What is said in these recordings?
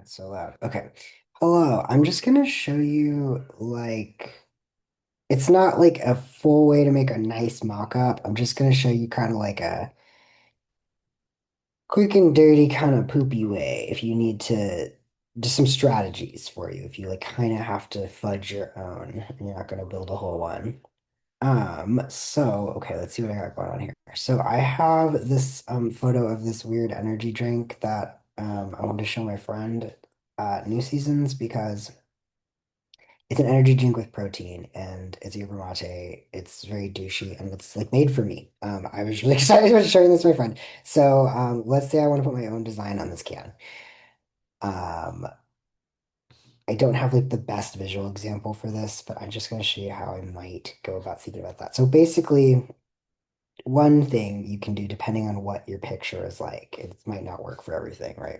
That's so loud. Okay. Hello. I'm just gonna show you it's not like a full way to make a nice mock-up. I'm just gonna show you kind of like a quick and dirty kind of poopy way if you need to just some strategies for you if you like kind of have to fudge your own and you're not gonna build a whole one. Okay, let's see what I got going on here. So I have this photo of this weird energy drink that I wanted to show my friend at New Seasons because it's an energy drink with protein and it's yerba mate. It's very douchey and it's like made for me. I was really excited about showing this to my friend. Let's say I want to put my own design on this can. Um, I don't have like the best visual example for this, but I'm just going to show you how I might go about thinking about that. So basically, one thing you can do depending on what your picture is like, it might not work for everything, right?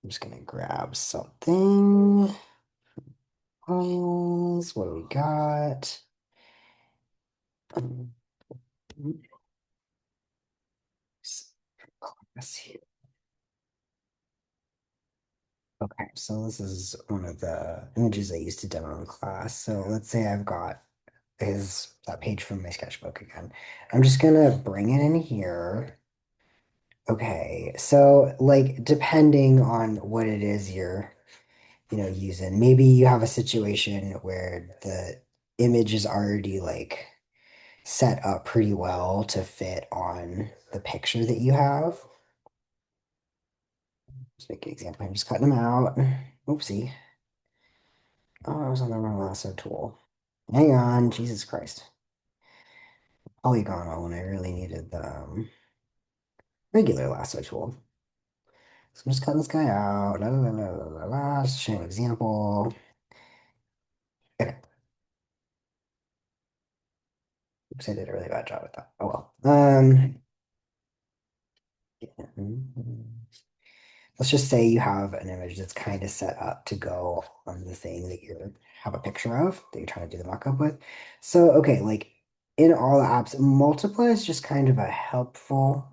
I'm just going to grab something. Files, what do we got? Um, Class. Okay, so this is one of the images I used to demo in class. So let's say I've got his that page from my sketchbook again. I'm just gonna bring it in here. Okay, so like depending on what it is you're using, maybe you have a situation where the image is already like set up pretty well to fit on the picture that you have. Let's make an example. I'm just cutting them out. Oopsie. Oh, I was on the wrong lasso tool. Hang on, Jesus Christ. Polygonal when I really needed the regular lasso tool. So I'm just cutting this guy out. La, la, la, la, la, la, just show an example. Okay. Oops, I did a really bad job with that. Oh well. Yeah. Let's just say you have an image that's kind of set up to go on the thing that you have a picture of that you're trying to do the mock-up with. So, okay, like in all apps, multiply is just kind of a helpful.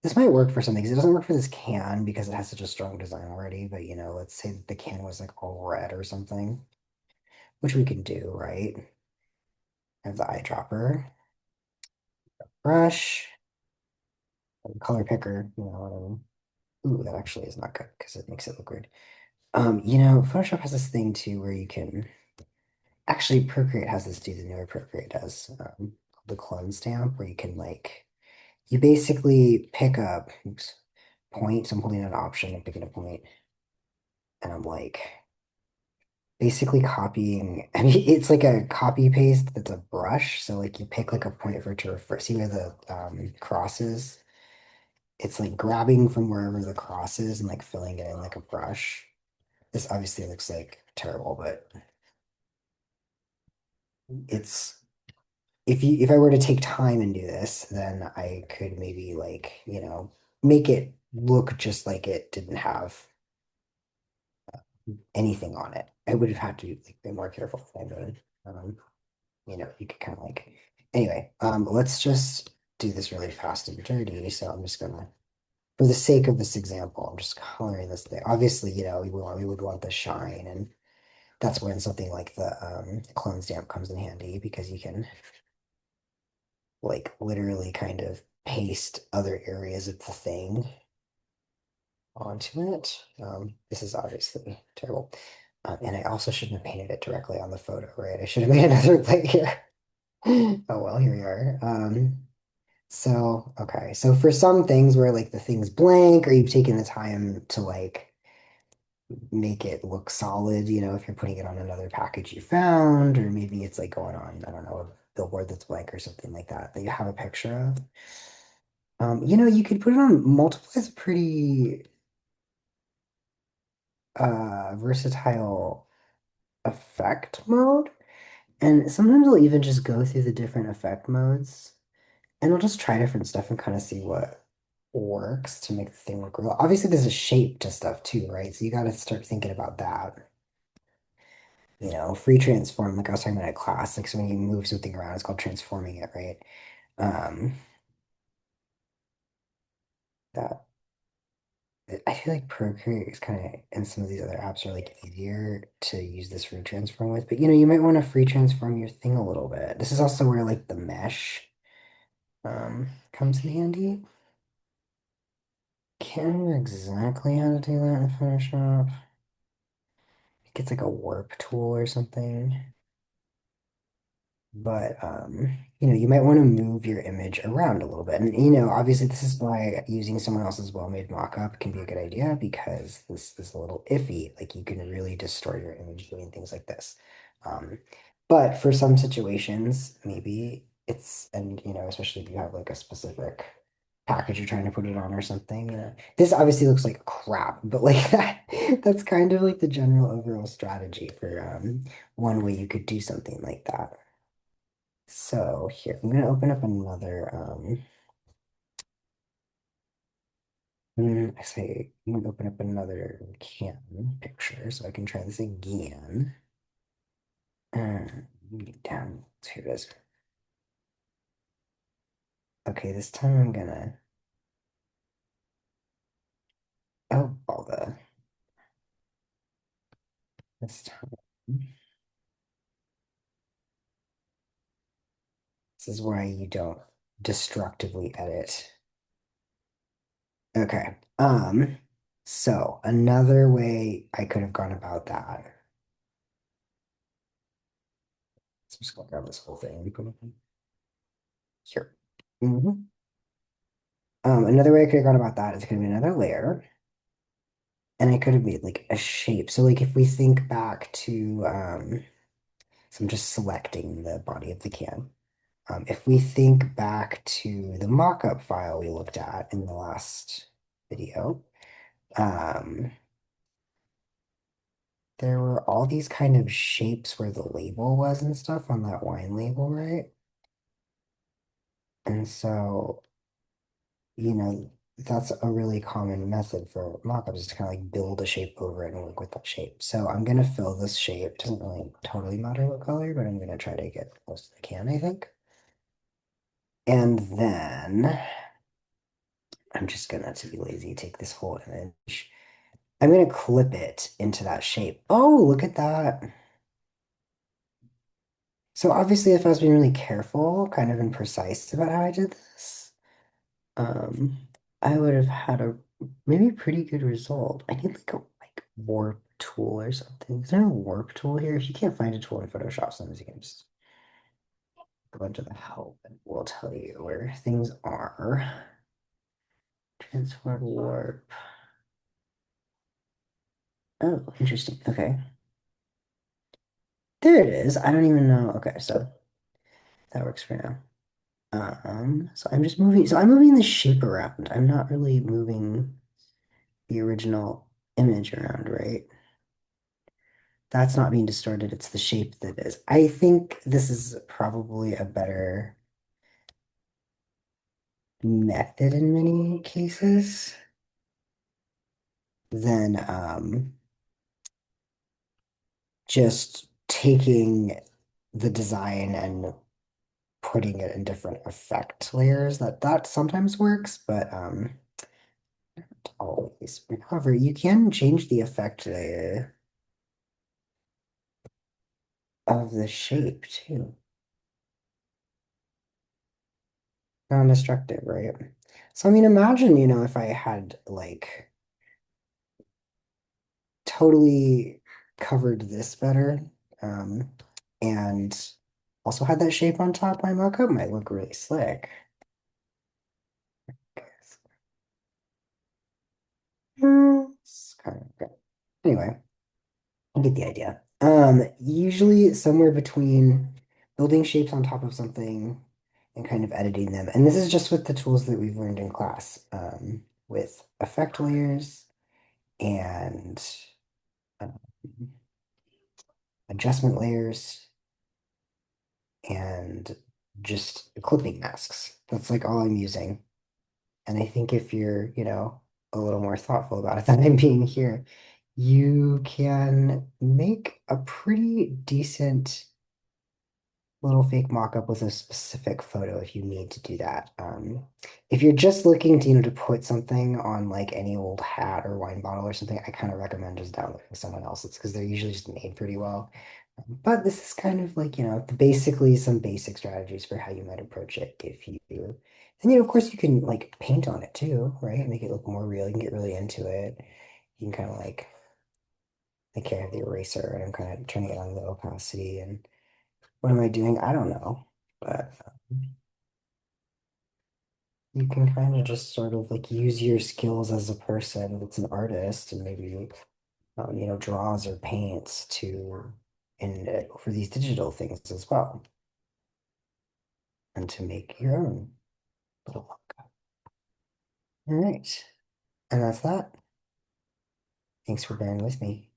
This might work for something because it doesn't work for this can because it has such a strong design already. But let's say that the can was like all red or something, which we can do, right? Have the eyedropper, brush, color picker, what I mean. Ooh, that actually is not good because it makes it look weird. Photoshop has this thing too where you can actually Procreate has this too, the newer Procreate does, the clone stamp where you can like you basically pick up point. So I'm holding an option and picking a point, and I'm like basically copying. I mean, it's like a copy paste that's a brush. So like you pick like a point for it to refer. See where the cross is? It's like grabbing from wherever the cross is and like filling it in like a brush. This obviously looks like terrible, but it's if I were to take time and do this, then I could maybe make it look just like it didn't have anything on it. I would have had to like be more careful if I would. You could kind of like anyway, let's just do this really fast and dirty. So I'm just gonna for the sake of this example, I'm just coloring this thing. Obviously, we would want the shine, and that's when something like the clone stamp comes in handy because you can like literally kind of paste other areas of the thing onto it. This is obviously terrible. And I also shouldn't have painted it directly on the photo, right? I should have made another like here. Oh well, here we are. Okay. So for some things where like the thing's blank or you've taken the time to like make it look solid, if you're putting it on another package you found, or maybe it's like going on, I don't know, a billboard that's blank or something like that that you have a picture of. You could put it on multiply is a pretty versatile effect mode. And sometimes I'll even just go through the different effect modes and I'll just try different stuff and kind of see what works to make the thing look real. Obviously, there's a shape to stuff too, right? So you got to start thinking about that. Free transform, like I was talking about in class, like so when you move something around, it's called transforming it, right? Um, that I feel like Procreate is kind of, and some of these other apps are like easier to use this free transform with. But you might want to free transform your thing a little bit. This is also where like the mesh comes in handy. Can't remember exactly how to do that in Photoshop. I think it's like a warp tool or something. But you might want to move your image around a little bit. And obviously this is why using someone else's well-made mockup can be a good idea because this is a little iffy. Like you can really distort your image doing things like this. Um, but for some situations, maybe and especially if you have like a specific package you're trying to put it on or something. This obviously looks like crap, but like that's kind of like the general overall strategy for one way you could do something like that. So here, I'm gonna open up another I say I'm gonna open up another can picture so I can try this again. Down, here it is. Okay, this time I'm gonna all the this time. This is why you don't destructively edit. Okay. So another way I could have gone about that. So I'm just gonna grab this whole thing and put it in here. Mhm. Another way I could have gone about that is gonna be another layer, and I could have made like a shape. So like if we think back to, so I'm just selecting the body of the can. If we think back to the mockup file we looked at in the last video, um, there were all these kind of shapes where the label was and stuff on that wine label, right? And so, you know, that's a really common method for mockups is to kind of like build a shape over it and work with that shape. So I'm gonna fill this shape. It doesn't really totally matter what color, but I'm gonna try to get close to the can, I think. And then I'm just gonna, to be lazy, take this whole image. I'm gonna clip it into that shape. Oh, look at that. So obviously if I was being really careful, kind of imprecise about how I did this, um, I would have had a maybe pretty good result. I need like a warp tool or something. Is there a warp tool here? If you can't find a tool in Photoshop, sometimes you can just go into the help and we'll tell you where things are. Transform warp. Oh, interesting. Okay. There it is. I don't even know. Okay, so that works for now. So I'm just moving. So I'm moving the shape around. I'm not really moving the original image around, right? That's not being distorted. It's the shape that is. I think this is probably a better method in many cases than just taking the design and putting it in different effect layers. That sometimes works, but not always. However, you can change the effect layer of the shape too. Non-destructive, right? So I mean, imagine, if I had like totally covered this better, and also had that shape on top, my mockup might look really slick. It's kind of good. Anyway, I get the idea. Usually somewhere between building shapes on top of something and kind of editing them. And this is just with the tools that we've learned in class, with effect layers and um, adjustment layers and just clipping masks. That's like all I'm using. And I think if you're, a little more thoughtful about it than I'm being here, you can make a pretty decent little fake mock-up with a specific photo if you need to do that. If you're just looking to, to put something on like any old hat or wine bottle or something, I kind of recommend just downloading someone else's because they're usually just made pretty well. But this is kind of like, basically some basic strategies for how you might approach it if you and of course you can like paint on it too, right? Make it look more real. You can get really into it. You can kind of like here I have the eraser and I'm kind of turning it on the opacity and what am I doing? I don't know. But you can kind of just sort of like use your skills as a person that's an artist and maybe draws or paints to and for these digital things as well and to make your own little manga. All right. And that's that. Thanks for bearing with me.